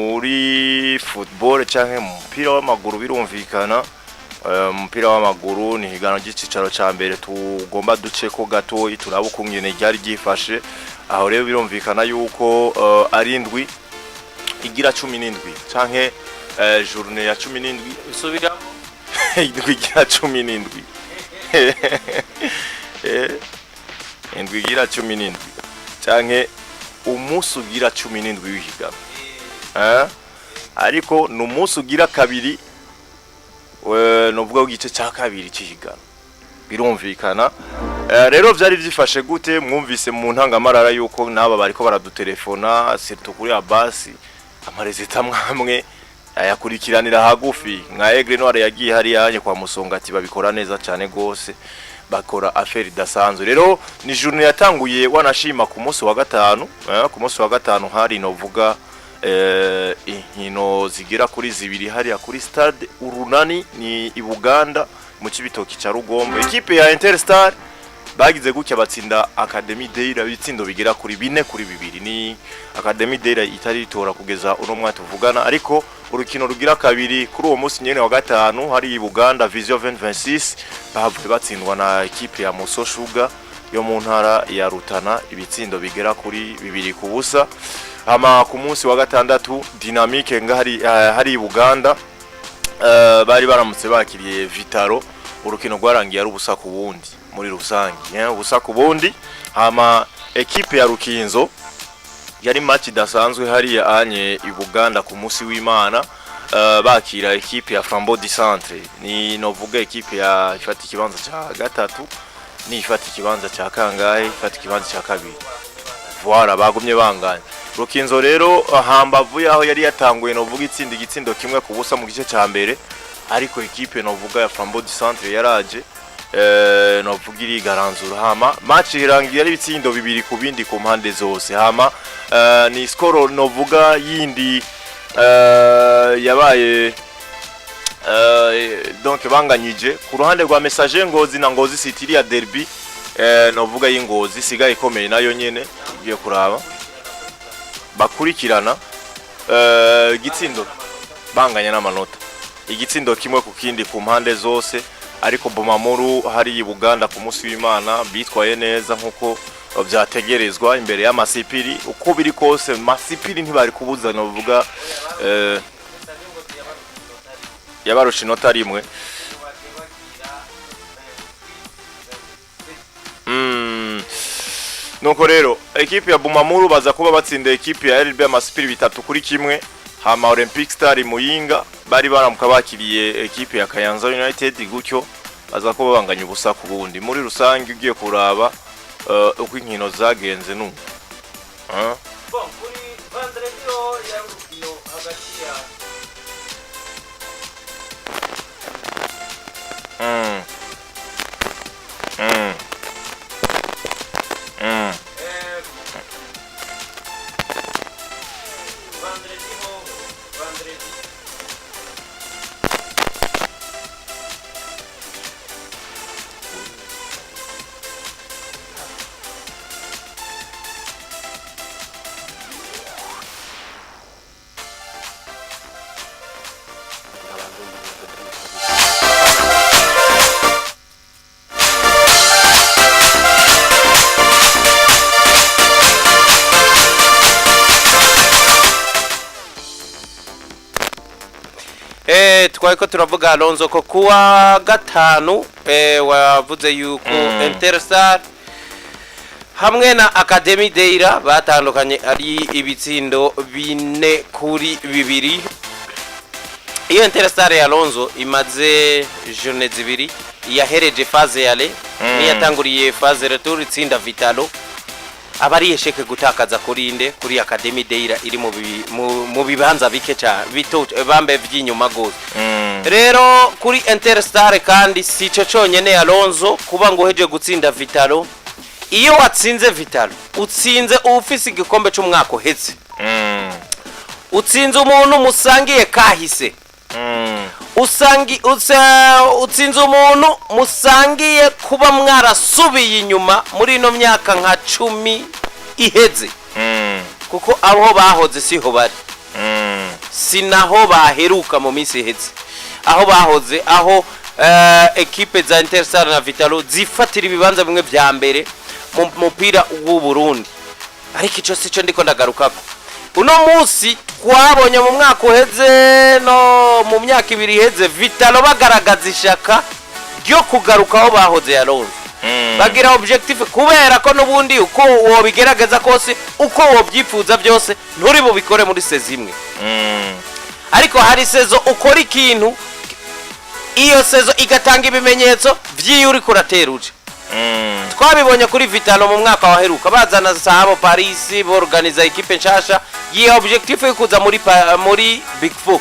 muri football canke mu mupira w'amaguru birumvikana. Umupira w'amaguru ni higanwa ry'icicaro ca mbere tugomba duceko gato turaba ukungene ryari ryifashe. Aho rero birumvikana yuko ari indwi igira 17 canke journée ya 17 usubiramo indwi igira 17 indwi igira 17 canke umunsi ugira 17 w'ihiganwa. Ariko n'umunsi ugira kabiri novuga gice ca kabiri cy'ihiganwa birumvikana. Rero vyari vyifashe gute mwumvise mu ntangamarara yuko naba bariko baradutelefona surtout kuri abasi amarezita mwamwe ayakurikiranira hagufi nka Aigle Noir yagiye hari yanye kwa Musonga ati babikora neza cyane gose bakora affaire dasanzwe. Rero ni journée yatanguye wanashima ku munsi wa gatanu. Ku munsi wa gatanu hari novuga inkino zigira kuri zibiri hari kuri stade Urunani ni Ibuganda mu Cibitoki ca Rugombo. Equipe ya Interstar bagize gutya batsinda Academy Deira bitsindo bigira kuri 4-2. Ni Academy Deira itari tora kugeza uno mwaka tuvugana, ariko urukino rugira kabiri kuri uwo munsi nyene wa gatanu hari Ibuganda Vision 2026 bavuye batsindwa na equipe ya Muso Sugar yo mu ntara ya Rutana ibitsindo bigera kuri 2-0. Ama ku munsi wa gatandatu Dynamique hari Ibuganda bari baramutse bakiriye Vitaro. Urukino rwarangiye ari ubusa ku bundi muri rusangi ubusa ku bundi. Hama equipe ya Rukinzo yari match dasanzwe hari anye Ibuganda ku munsi w'Imana bakira equipe ya Flambeau du Centre. Ni novuga equipe ya ifata ikibanza ca gatatu ni ifata ikibanza ca kangahe ifata ikibanza ca kabiri. Voilà bagumye banganya. Rukinzo rero hambavu yaho yari yatanguye novuga igitsindo kimwe ku busa mu gice ca mbere, ariko equipe novuga ya Flambeau du Centre yaraje novuga iri garanzura. Hama match irangiye ari ibitsindo bibiri ku bindi ku mpande zose. Hama ni score novuga yindi yabaye donc banganyije ku ruhande rwa Messager Ngozi na Ngozi City ya derby novuga y'Ingozi sigaye ikomeye nayo nyene ugiye kuraba bakurikirana igitsindo banganya n'amanota igitsindo kimwe ku kindi ku mpande zose. Ariko Bomamuru hari Ibuganda ku munsi w'Imana bitwaye neza nkuko byategerezwa imbere y'amasipiri. Uko biri kose masipiri ntibari kubuzana bavuga yabarusha inota rimwe. Nuko rero equipe ya Bomamuru baza kuba batsinda equipe ya LB amasipiri 3-1. Hama Olympic Star Muyinga bari baramuka bakiriye equipe ya Kayanza United gutyo baza kuba banganya ubusa ku bundi. Muri rusangi ugiye kuraba uko inkino zagenze nu bon kuri vendredi ya rukino hagati ya twako turavuga Alonzo ko kuwa gatanu wavuze yuko Interstar hamwe na Academy Deira batandukanye ari ibitsindo 4-2. Iyo Interstar ya Alonzo imaze journée zibiri yahereje phase yale ni yatanguriye phase retour itsinda Vitalo abari yesheke gutakaza kuri Academy Deira iri mu bibanza bike cha bito bambe vyinyuma gose. Rero kuri Interstar kandi sico cyonyene Alonzo kuba ngo heje gutsinda Vitalo. Iyo watsinze Vitalo utsinze ufise igikombe cy'umwaka uhetse utsinze umuntu musangiye kahise utsinze umuntu musangiye kuba mwarasubiye inyuma muri no myaka nka 10 iheze kuko abo bahoze siho bari sinaho baheruka mu minsi iheze, aho bahoze aho equipe za Interstar na Vitalo zifatira ibibanza bimwe vya mbere mu mupira w'u Burundi. Ariko ico sico ndiko ndagarukako. Uno munsi twabonye mu mwaka uheze no mu myaka ibiri iheze Vitalo bagaragaza ishaka ryo kugaruka aho bahoze yaronze. Bagira objectif kubera ko nubundi uko wo bigerageza kose uko wo byifuza byose nturi bubikore muri sezimwe. Ariko hari sezo ukora ikintu iyo sezo igatanga ibimenyetso vy'iyuri kurateruje. Twabibonye kuri Vitalo mu mwaka waheruka bazana sahabo Paris bo organiza equipe nshasha ye objectif yo kuza muri Big Four.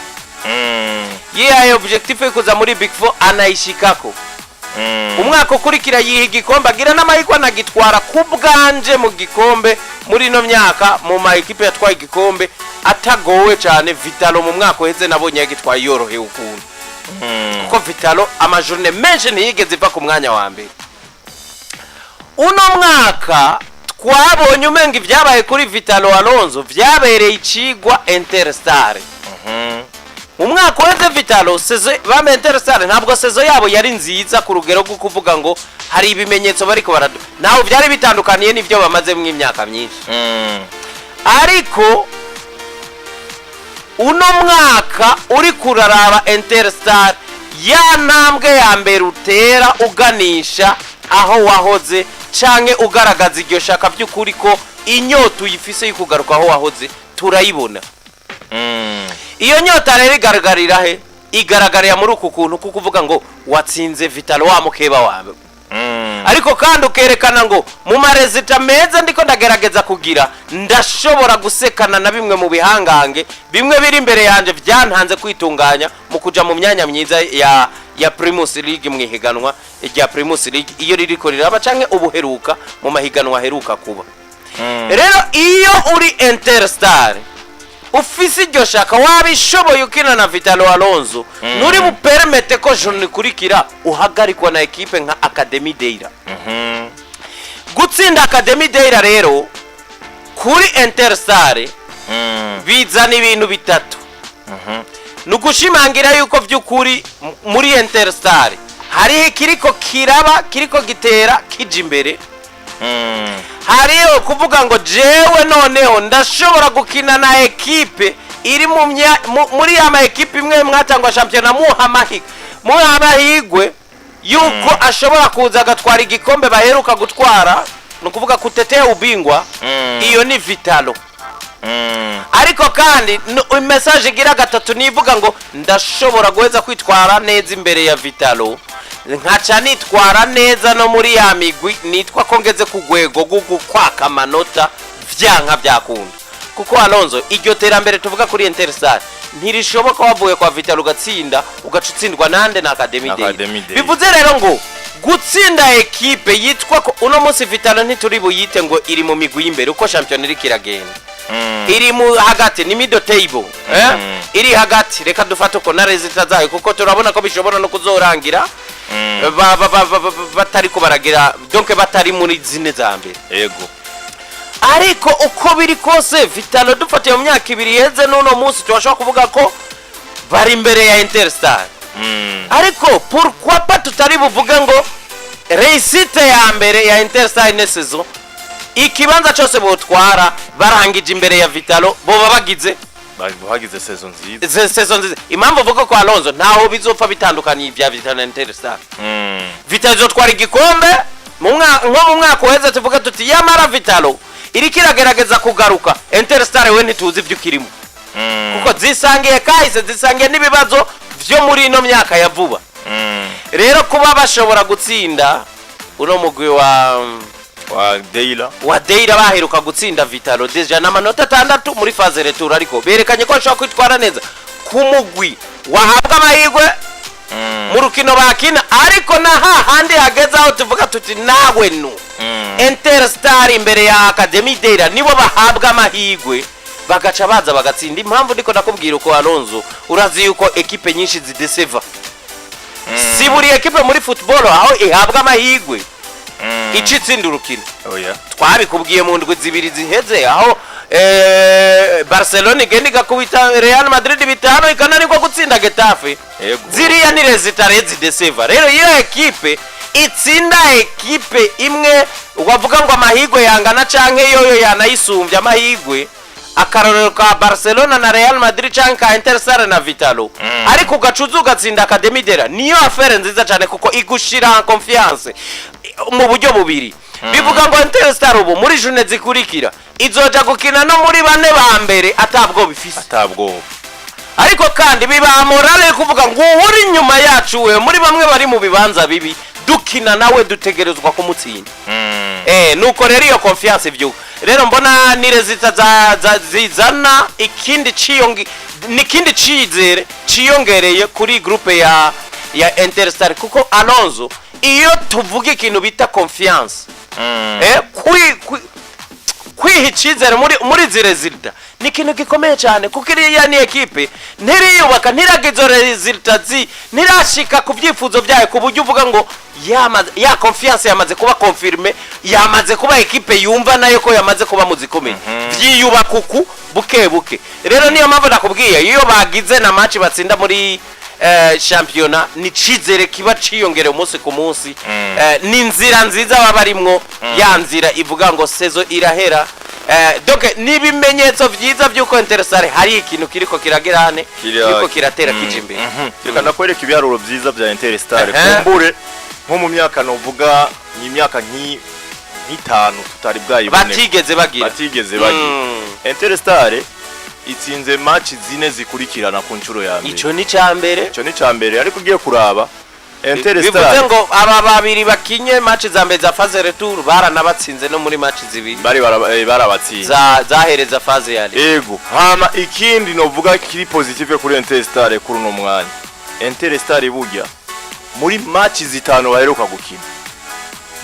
Ye objectif yo kuza muri Big Four anayishikako. Umwaka ukurikira yiha igikombe agira n'amahirwe anagitwara kubwanje mu gikombe muri no myaka mu ma equipe yatwaye igikombe atagowe cyane. Vitalo mu mwaka uheze nabonye yagitwaye yorohewe ukuntu. Kuko Vitalo amajourne menshi ntiyigeze iva ku mwanya wa mbere. Uno mwaka twabonye umenga ivyabaye kuri Vitalo Alonso vyabereye icigwa Interstar. Mu mwaka weze Vitalo sezo ba Interstar ntabwo sezo yabo yari nziza ku rugero rwo kuvuga ngo hari ibimenyetso bariko baradu. Naho vyari bitandukaniye n'ivyo bamaze mu imyaka myinshi. Ariko uno mwaka uri kuraraba Interstar ya ntambwe ya mbere utera uganisha aho wahoze canke ugaragaza iryo shaka by'ukuri ko inyoto yifise y'ikugaruka aho wahoze turayibona. Iyo nyota rero igaragarira he? Igaragarira muri uku kuntu kukuvuga ngo watsinze Vitalo wa mukeba wawe. Ariko kandi ukerekana ngo mu marezita meza ndiko ndagerageza kugira ndashobora gusekana na bimwe mu bihangange bimwe biri imbere yanje byantanze kwitunganya mu kuja mu myanya myiza ya Primus Ligue mu higanwa rya Primus Ligue iyo ririko riraba canke ubuheruka mu mahiganwa heruka kuba. Rero iyo uri Interstar ufise iryo shaka wabishoboye ukina na Vitalo Alonso nuri bupermete ko journée kurikira uhagarikwa na equipe nka Academy Deira. Gutsinda Academy Deira rero kuri Interstar bizana ibintu bitatu. Nugushimangira yuko vy'ukuri muri Interstar hari kiriko kiraba kiriko gitera kije imbere. Hariyo kuvuga ngo jewe noneho ndashobora gukina na equipe iri muri ama equipe imwe mwatangwa championnat muhamahigwe yuko ashobora kuza agatwara igikombe baheruka gutwara no kuvuga kutetea ubingwa. Iyo ni Vitalo. Ariko kandi message igira gatatu nivuga ngo ndashobora guheza kwitwara neza imbere ya Vitalo nkaca nitwara neza no muri ya migwi nitwa ko ngeze ku gwego gukwaka amanota vyanka byakunda. Kuko Alonso iryo terambere tuvuga kuri Interstar ntirishoboka wavuye kwa Vitalo ugatsinda ugacutsindwa nande na Academy Day. Bivuze rero ngo gutsinda equipe yitwa ko uno munsi Vitalo ntituri buyite ngo iri mu migwi imbere uko champion iri kiragenda. Iri mu hagati ni middle table. Iri hagati reka dufate ko na resultat zayo kuko turabona ko bishobora no kuzorangira batari ko baragira donc batari muri zine za mbere. Yego. Ariko uko biri kose Vitalo dufatiye mu myaka ibiri yeze n'uno munsi twashaka kuvuga ko bari imbere ya Interstar. Ariko pourquoi pas tutari buvuga ngo réussite ya mbere ya Interstar ine saison ikibanza cyose botwara barangije imbere ya Vitalo bo babagize bagize saison nziza. Saison nziza. Impamvu uvuga ko Alonso ntaho bizopfa bitandukanye ibya Vitalo na Interstar. Vitalo zotwara igikombe mu mwaka uheze tuvuga tuti yamara Vitalo iri kiragerageza kugaruka Interstar we ntituzi ibyo kirimo. Kuko zisangiye kahise zisangiye nibibazo byo muri ino myaka ya vuba. Rero kuba bashobora gutsinda uno mugwi wa Deira baheruka gutsinda Vitalo deja n'amanota 6 muri phase retour ariko berekanye ko ashobora kwitwara neza ku mugwi wahabwa amahirwe mu rukino bakina. Ariko na handi hageze aho tuvuga tuti nawe no Interstar imbere ya Academy Deira nibo bahabwa amahirwe bagaca baza bagatsinda. Impamvu ndiko nakubwira uko Alonso urazi yuko equipe nyinshi zideseva. Si buri equipe muri football aho ihabwa amahirwe icitsinda urukino. Oh yeah. Twabikubwiye mu ndwi zibiri ziheze aho Barcelona igenda igakubita Real Madrid bitano ikananirwa gutsinda Getafe. Ziriya ni resultat zideseva. Rero iyo equipe itsinda equipe imwe wavuga ngo amahigwe yangana canke yoyo yanayisumbya amahigwe, akarorero ka Barcelona na Real Madrid canke ka Interstar na Vitalo, ariko ugacuza ugatsinda Academy Dera, niyo affaire nziza cyane kuko igushira en confiance mu buryo bubiri. Bivuga ngo Interstar ubu muri journée zikurikira izoja gukina no muri bane ba mbere atabwo bifise, ariko kandi biba morale kuvuga ngo uri nyuma yacu we muri bamwe bari mu bibanza bibi dukina nawe dutegerezwa kumutsinda. Nuko rero iyo confiance byuko rero mbona ni resultat zizana ikindi cizere ciyongereye kuri groupe ya Interstar, kuko Alonso iyo tuvuga ikintu bita confiance kwiha icizere muri zirezilta ni ikintu gikomeye cyane, kuko iriya ni ekipe ntiriyubaka ntiragizo resultat ntirashika ku byifuzo byayo ku buryo uvuga ngo ya confiance yamaze kuba confirme, yamaze kuba ekipe yumva nayo ko yamaze kuba muzikomeye vyiyubaka uku buke buke. Rero niyo mpamvu nakubwiye iyo bagize na match batsinda muri championnat ni cizere kiba ciyongere umunsi ku munsi. Ni nzira nziza babarimwo, ya nzira ivuga ngo sezo irahera. Donc nibimenyetso vyiza byuko Interstar hari ikintu kiriko kiragerane kiriko kiratera kijimbe. Reka nakwereka ibiharuro vyiza bya Interstar kumbure nko mu myaka novuga ni imyaka nk'itanu tutari bwayibone batigeze bagira Interstar itsinze match zine zikurikirana ku ncuro ya mbere. Ico ni cambere ariko ugiye kuraba Interstar bivuze ngo aba babiri bakinye match za mbere za phase retour baranabatsinze no muri match zibiri barabatsinze zahereza phase yale. Yego hama ikindi novuga kiri positive kuri Interstar kuri no mwanya, Interstar burya muri match zitano baheruka gukina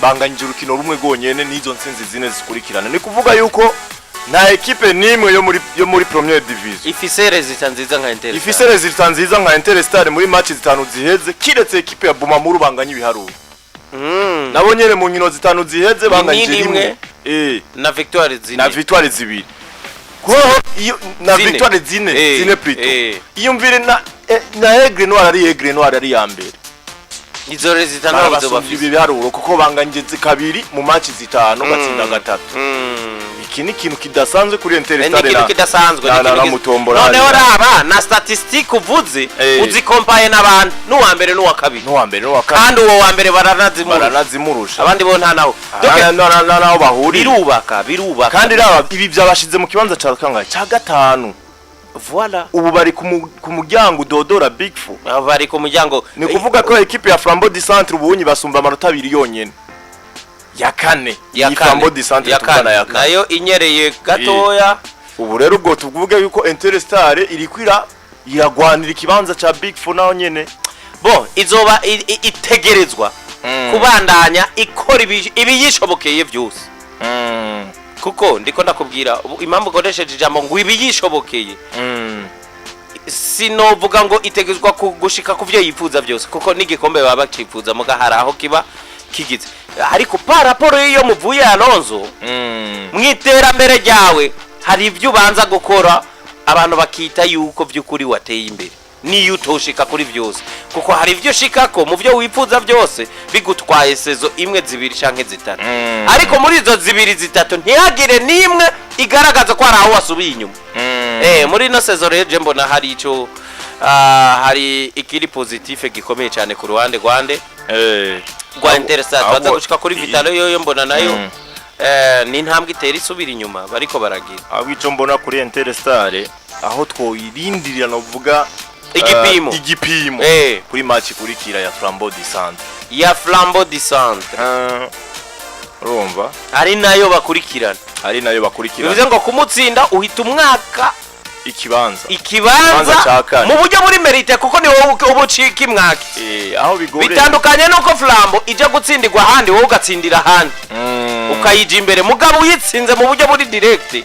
banganyije urukino rumwe gonyene n'izo ntsinzi zine zikurikirana. Ni kuvuga yuko na equipe nimwe yo muri première division ifise resultat nziza nka Interstar muri match zitanu ziheze, kiretse equipe ya Bumamuru banganya ibiharuro. Nabo nyene mu nkino zitanu ziheze banganyije rimwe na victoire zibiri ko iyo na victoire zine plutôt iyo mvire na Aigle Noir ari ya mbere. Izo resultat nabo zo bafise ibiharuro kuko banganyije kabiri mu match zitanu batsinda gatatu. Iki ni ikintu kidasanzwe kuri Interstar na mutombora. None oraba na statistique uvuze uzikompaye n'abantu n'uwa mbere n'uwa kabiri kandi uwo wa mbere baranazimurusha abandi bo nta naho naho bahuri birubaka kandi raba ibi byabashize mu kibanza ca gatanu. Voilà, ubu bari ku muryango dodora Big Four, bari ku muryango. Ni kuvuga ko equipe ya Flambeau du Centre ubunyi basumba amanota 2 yonyene ya kane Flambeau du Centre tukana ya kane nayo inyereye gatoya. Ubu rero ubwo tuvuga yuko Interstar irikwira iragwanira ikibanza ca Big Four naho nyene izoba itegerezwa kubandanya ikora ibiyishobokeye byose. Kuko ndiko ndakubwira impamvu godesheje ijambo ngo ibiyishobokeye sinovuga ngo itegezwa gushika ku byo yifuza byose, kuko n'igikombe baba bakifuza mugahara aho kiba kigize. Ariko paraporo iyo muvuye Alonso mwiterambere ryawe hari ibyo ubanza gukora abantu bakita yuko by'ukuri wateye imbere niyo utoshika kuri byose, kuko hari ibyo shikako mu byo wifuza byose bigutwaye sezo imwe zibiri canke zitatu. Ariko muri izo zibiri zitatu ntihagire nimwe igaragaza ko ari aho wasubiye inyuma. Muri no sezo reje mbona hari ico hari ikiri positive gikomeye cyane ku ruhande rwa Interstar. Baza gushika kuri Vitalo yo mbona nayo ni ntambwe itera isubira inyuma bariko baragira. Abico mbona kuri Interstar aho twoyirindirira no vuga igipimo kuri match kurikira ya Flambeau du Centre urumva ari nayo bakurikirana bivuze ngo kumutsinda uhita umwaka ikibanza mu buryo muri merite, kuko ni wowe ubucika imwaki. Aho bigore bitandukanye nuko Flambeau ija gutsindirwa ahandi wowe ugatsindira ahandi ukayija imbere mugabo uyitsinze mu buryo buri direct.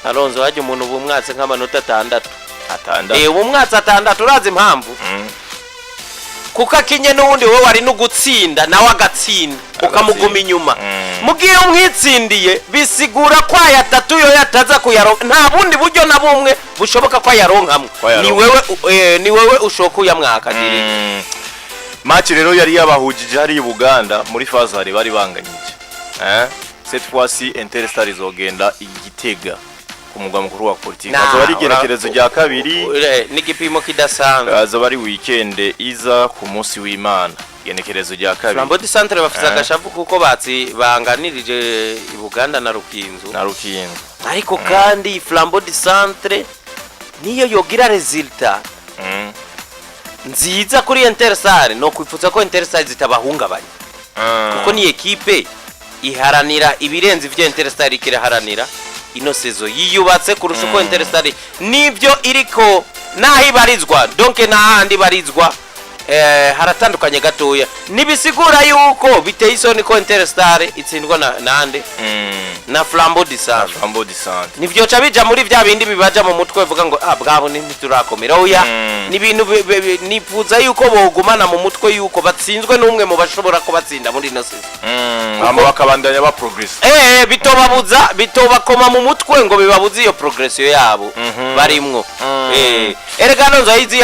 Alonso haje umuntu bumwatse nk'amanota 6 umwatsi 6 urazi impamvu kuko akinye n'ubundi wowe wari no gutsinda nawe agatsinda ukamuguma inyuma. mugiye umwitsindiye bisigura ko ayatatu yo yataza kuyaronka nta bundi buryo na bumwe bushoboka ko ayaronkamwe ni wewe ushoka uyamwaka direct. Match rero yari yabahujije hari Uganda muri phase bari banganyije cette fois-ci Interstar izogenda igitega ku mugwa mukuru wa politiki azo ari gerekerezo rya kabiri n'igipimo kidasanzwe azo bari weekend iza ku munsi w'Imana genekerezo rya kabiri Flambeau du Centre bafite agashavu kuko banganirije Uganda na Rukinzo ariko kandi Flambeau du Centre niyo yogira resultat nziza kuri Interstar no kwipfuza ko Interstar zitabahungabanya kuko ni equipe iharanira ibirenze ivyo Interstar ikiraharanira ino sezo yiyubatse kurusha uko Interstar nibyo iriko nahibarizwa donc nahandi barizwa haratandukanye gatoya nibisigura yuko biteye isoni ko Interstar itsindwa nande na Flambeau du Centre nivyo ca bija muri vya bindi bibaja mu mutwe vuga ngo bwabo ntiturakomera oya ni bintu nifuza yuko bogumana mu mutwe yuko batsinzwe n'umwe mu bashobora ko batsinda muri ino sezo bakabandanya ba progress bitobakoma mu mutwe ngo bibabuze iyo progression yabo barimwo erega nonzo izi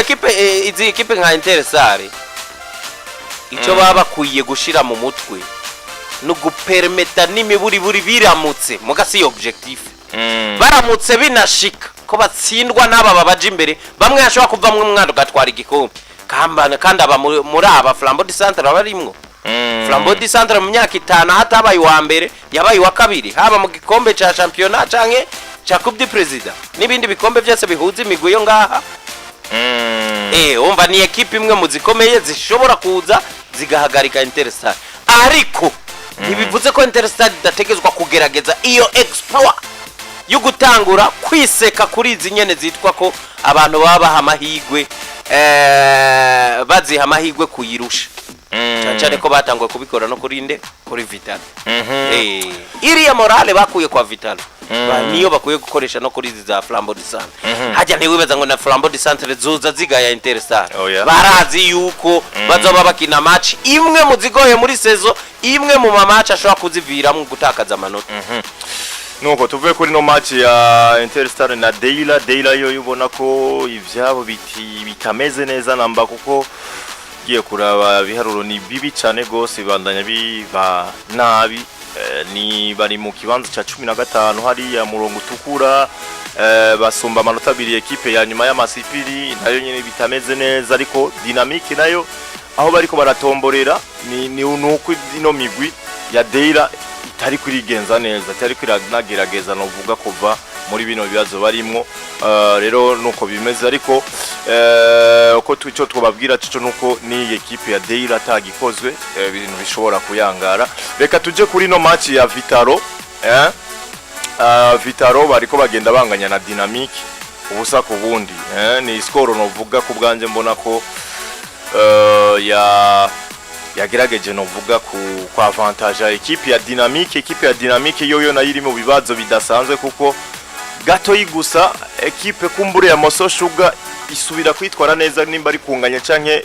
equipe nka Interstar ico baba kuyiye gushira mu mutwe no gupermeta nimiburi biramutse mugasi objectif baramutse binashika ko batsindwa n'aba babaje imbere bamwe yashobora kuvamwe umwana gatwara igikombe kandi aba muri aba Flambeau du Centre barimwo Flambeau du Centre mu myaka 5 hatabaye wa mbere yabaye wa kabiri haba mu gikombe ca championnat canke ca Coupe du Président nibindi bikombe byose bihuza imigwi yo ngaha umva ni equipe imwe mu zikomeye zishobora kuza zigahagarika Interstar ariko ntibivuze ko Interstar idategezwa kugerageza iyo exploit yo gutangura kwiseka kuri izi nyene zitwa ko abantu baba bahamahigwe baziha amahigwe kuyirusha cyane ko batangwe kubikora no kuri Vital iriya morale bakuye kwa Vital niyo bakuye gukoresha no kuri za Flambeau du Centre hajya ntiwibaza ngo na Flambeau du Centre zoza zigaya Interstar barazi yuko bazoba bakina match imwe mu zigoye muri sezo imwe mu match ashobora kuziviramo gutakaza amanota nuko tuvuye kuri no match ya Interstar na Deila yo yubona ko ivyabo bitameze neza namba kuko giye kuraba biharuro ni bibi cyane gose bandanya biba nabi ni bari mu kibanza ca 15 hari ya murongo utukura basumba amanota 2 equipe ya nyuma y'amasipiri nayo nyine bitameze neza ariko dynamique nayo aho bariko baratomborera ni unuko ino migwi ya Deila itari kurigenza neza itari kwiragerageza no vuga kuva muri bino bibazo barimwo rero nuko bimeze ariko uko twico twababwira cyo nuko ni equipe ya Deila atagikozwe ibintu bishobora kuyangara reka tuje kuri no match ya Vitalo Vitalo bariko bagenda banganya na Dynamique ubusa ku bundi ni score no vuga ku bwanje mbona ko yagerageje no vuga ku avantage equipe ya Dynamique yoyo na yiri mu bibazo bidasanzwe kuko gato yigusa equipe kumbure ya Moso Sugar isubira kwitwara neza nimba ari kunganya canke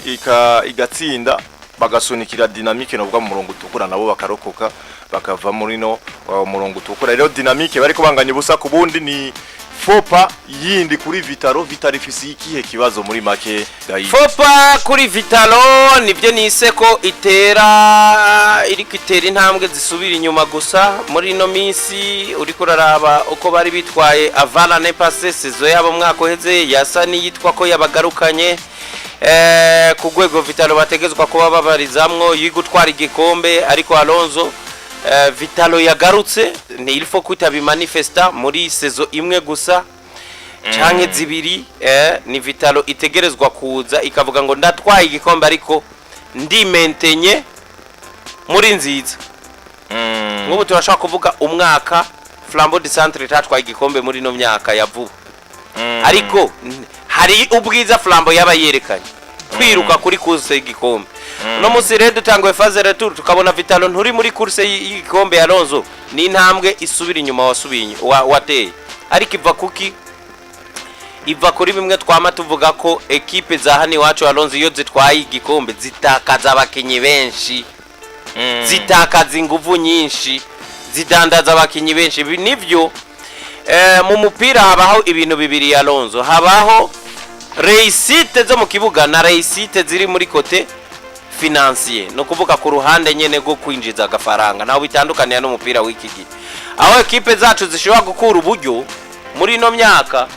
igatsinda bagasunikira Dynamique no vuga mu murongo utukura nabo bakarokoka bakava muri no murongo utukura rero Dynamique bari kubanganya ubusa ku bundi ni Fopa yindi kuri Vitalo ifisi ikihe kibazo muri make gayi Fopa kuri Vitalo nivyo niseko iriko itera intambwe zisubira inyuma gusa muri no minsi uri kuraraba uko bari bitwaye avala ne passe saison yabo mwaka uheze yasa ni yitwa ko yabagarukanye ku gwego Vitalo bategezwa kuba babarizamwo yigutwara igikombe ariko Alonso Vitalo yagarutse ni ilfo kwitaba manifesta muri sezo imwe gusa canke zibiri ni Vitalo itegerezwa kuza ikavuga ngo ndatwaye igikombe ariko ndi maintenye muri Nziza nk'ubu turashaka kuvuga umwaka Flambeau du Centre tatwaye igikombe muri no myaka ya vuba ariko hari ubwiza Flambeau yaba yerekanye kwiruka kuri course y'igikombe no musi rero dutangwe phase retour tukabona Vitalo nturi muri course y'igikombe ya Alonso ni intambwe isubira inyuma wasubinye wateye ariko iva kuri bimwe twama tuvuga ko equipe za hani wacu Alonso iyo zitwaye igikombe zitakaza abakenyi benshi zitakaza inguvu nyinshi zidandaza abakinyi benshi nivyo. Mu mupira habaho ibintu bibiri ya Alonso, habaho réussite zo mu kibuga na réussite ziri muri côté financier, no kuvuga ku ruhande nyene go kwinjiza agafaranga, naho bitandukaniye n'umupira w'iki gihe, aho ekipe zacu zishobora gukura uburyo muri no myaka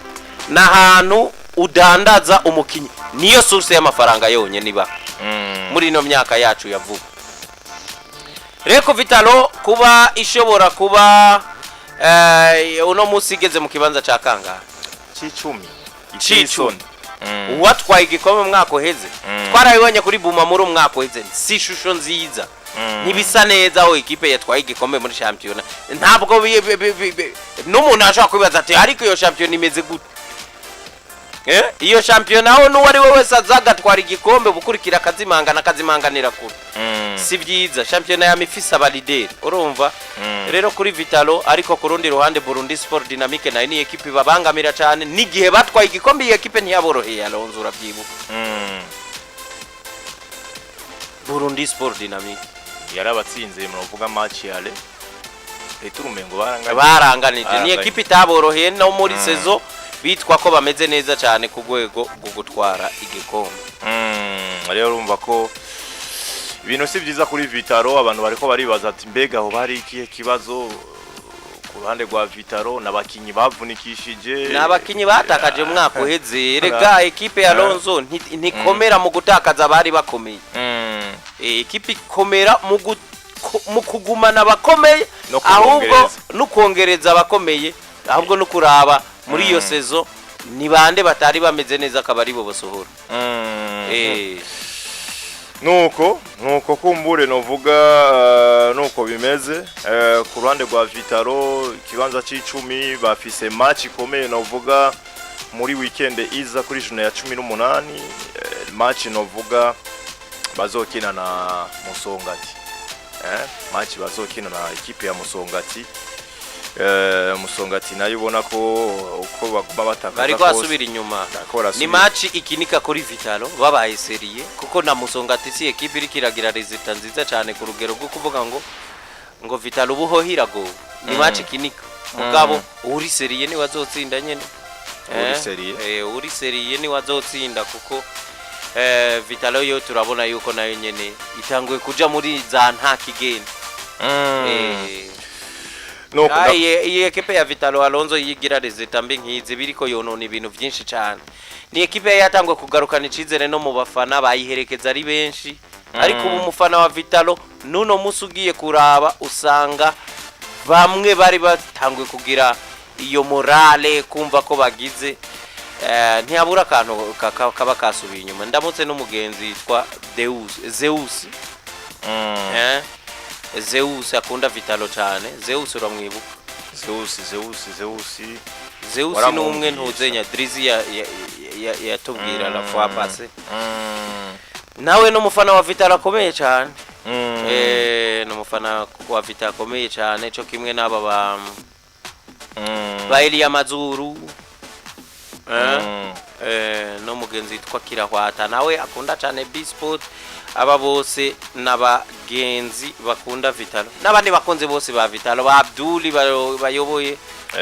na hantu udandaza umukinyi, niyo source y'amafaranga yonye niba muri no myaka yacu yavuga. Reko Vitalo kuba ishobora kuba uno musi igeze mu kibanza ca kanga c'icumi watwaye igikombe mu mwaka uheze, twarabibonye kuri Buma muri umwaka uheze, si shusho nziza, ntibisa neza aho ekipe yatwaye igikombe muri championnat. Ntabwo n'umuntu ashaka kwibaza ati ariko iyo championnat imeze gute? Iyo championnat aho n'uwari we wese azagatwara igikombe bukurikira akazimanganira kure, si byiza. Championnat ya mifisa validere urumva. Rero kuri Vitalo, ariko ku rundi ruhande Burundi Sport Dynamique nayo ni ekipe babangamira cyane, n'igihe batwaye igikombe iyi ekipe ntiyaboroheye Alonso, urabyibuka. Burundi Sport Dynamique yarabatsinze muvuga match yale eturumengo baranganije, ni ekipe itaboroheye no muri saison bitwa ko bameze neza cyane ku rwego rwo gutwara igikombe. Rero urumva ko ibintu si byiza kuri Vitalo, abantu bariko baribaza ati mbega aho bari ikihe kibazo ku ruhande rwa Vitalo, nabakinyi bavunikishije, nabakinyi batakaje mu mwaka uheze. Rega ekipe ya Alonso ntikomera mu gutakaza abari bakomeye, ekipe ikomera mu kugumana abakomeye, ahubwo no kongereza abakomeye, ahubwo no kuraba muri iyo saison ni bande batari bameze neza akabari bo bosohora. nuko kumbure novuga nuko bimeze ku ruhande rwa Vitalo. Ikibanza c'icumi bafise match ikomeye novuga muri weekend iza kuri june ya 18, match novuga bazokina na Musongati, match bazokina na ekipe ya Musongati. Musongati nayo ubona ko uko baguma batakaza bari kwasubira inyuma, ni match ikinika kuri Vitalo babaye serie, kuko na Musongati si ekipe iri kiragira resultat nziza cyane ku rugero rwo kuvuga ngo Vitalo buhohirago. Ni match ikinika mugabo uri serie ni wazotsinda nyene, uri serie ni wazotsinda, kuko Vitalo yo turabona yuko nayo nyene itanguye kuja muri za nta kigenda. Iyi ekipe ya Vitalo Alonso yigira resultat mbi nkizi biriko yonona ibintu byinshi cyane. Ni ekipe yatangwe kugarukana icizere no mu bafana bayiherekeza ari benshi, ariko ubu umufana wa Vitalo nuno musugiye kuraba usanga bamwe bari batangwe kugira iyo morale, kumva ko bagize ntiyabura akantu kaba kasubiye inyuma. Ndamutse n'umugenzi yitwa Zeus akunda Vitalo cyane. Zeus uramwibuka? Zeus ni umwe ntuzenya Drizi yatubwira la fois passée. Nawe no mufana wa Vitalo akomeye cyane. No mufana wa Vitalo akomeye cyane, cyo kimwe n'aba ba Elia Mazuru. No mugenzi yitwa Kirahwata nawe akunda cyane B-Sport. Aba bose n'abagenzi bakunda Vitalo, n'abandi bakunze bose ba Vitalo, ba Abduli bayoboye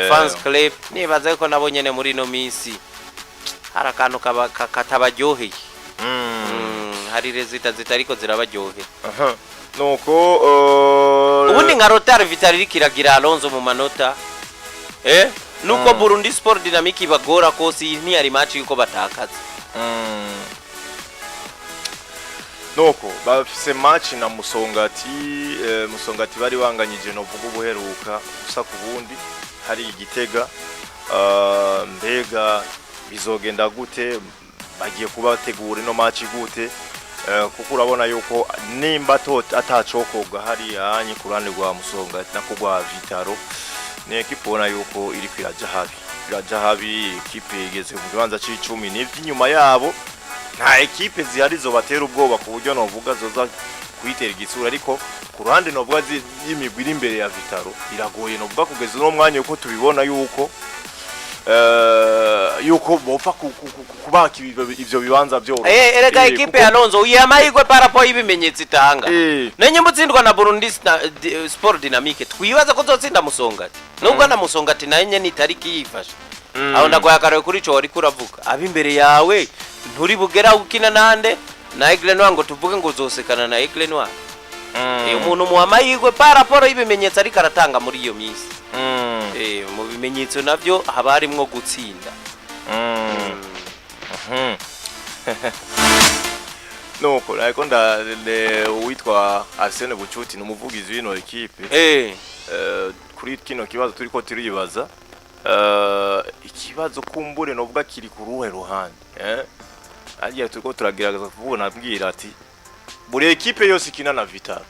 fans club, nibaza ko nabo nyene muri no minsi harakantu katabaryoheye. Hari resultat zitariko zirabaryoheye. Nuko ubundi nka Rotary Vitalo iri kiragira Alonso mu manota, nuko Burundi Sport Dynamique ibagora ko si ntiyari match yuko batakaza. Nuko bafise match na Musongati. Musongati bari banganyije no vuga ubuheruka gusa ku bundi hari igitega. Mbega bizogenda gute, bagiye kubategura ino match gute? Kuko urabona yuko nimba atacokoga hari yanyi kurane rwa Musongati na kugwa Vitalo, ni ekipe ubona yuko iri kwiraja habi. Ekipe igeze mu kibanza c'icumi, n'ivy'inyuma yabo nta ekipe zihari zo batera ubwoba ku buryo novuga zoza kwitera igitsura, ariko ku ruhande novuga y'imigwi iri imbere ya Vitalo iragoye novuga kugeza no mwanya uko tubibona yuko yuko bopfa kubaka ivyo bibanza byo erega equipe ya Alonso uyamahirwe parapo y'ibimenyetso itanga nenye mutsindwa na Burundi Sport Dynamique twibaza ko zotsinda Musongati nubwo na Musongati naye ni tariki yifasha aho ndagoyakarawe kuri cyo wari kuravuga abimbere yawe nturi bugera ukina nande na Aigle Noir ngo tuvuge ngo uzosekana na Aigle Noir umuntu muhamahirwe paraporo y'ibimenyetso ariko aratanga muri iyo misi mu bimenyetso navyo haba harimwo gutsinda nuko ariko witwa Arsene Bucuti numuvugizi w'ino equipe kuri kino kibazo turiko turibaza ikibazo kumbure novuga kiri ku ruhe ruhande agiye turiko turagerageza kuvuga nabwira ati buri equipe yose ikina na Vital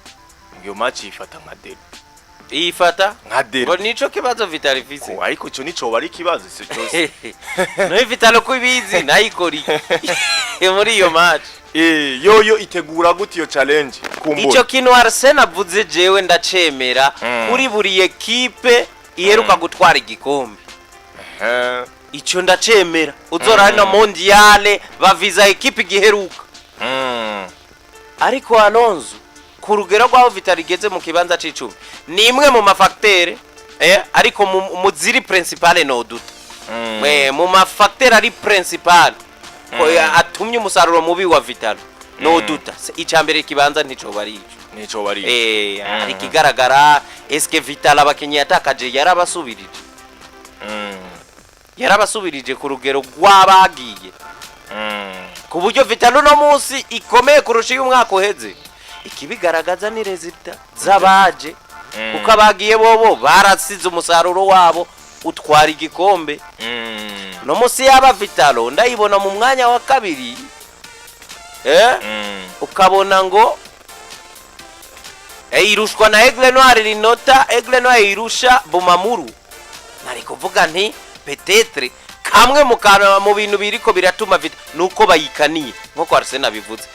ngiyo match ifata nka derby ifata nka derby ngo nico kibazo Vital ifise ariko cyo nico bari kibazo se cyose no Vital ko ibizi nayikori muri iyo match yoyo itegura gute iyo challenge kumbure ico kintu Arsene avuze jewe ndacemera kuri buri equipe iheruka gutwara igikombe ico ndacemera uzora na mondiale baviza equipe giheruka ariko Alonso ku rugero rwaho Vital igeze mu kibanza c'icumi ni imwe mu mafacteur ariko mu ziri principale no duta mu mafacteur ari principal ko atumye umusaruro mubi wa Vital no duta icambere kibanza ntico bari ariko igaragara eske Vital abakenyi yatakaje yarabasubirije ku rugero rwabagiye ku buryo Vital no munsi ikomeye kurusha y'umwaka uheze ikibigaragaza ni resultat zabaje kuko abagiye bobo barasize umusaruro wabo utwara igikombe no munsi yaba Vital ndayibona mu mwanya wa kabiri ukabona ngo irushwa na Aigle Noir rinota Aigle Noir irusha Bumamuru nari kuvuga nti peut-être kamwe mu bintu biriko biratuma Vital nuko bayikaniye nko kwa Arsene bivuze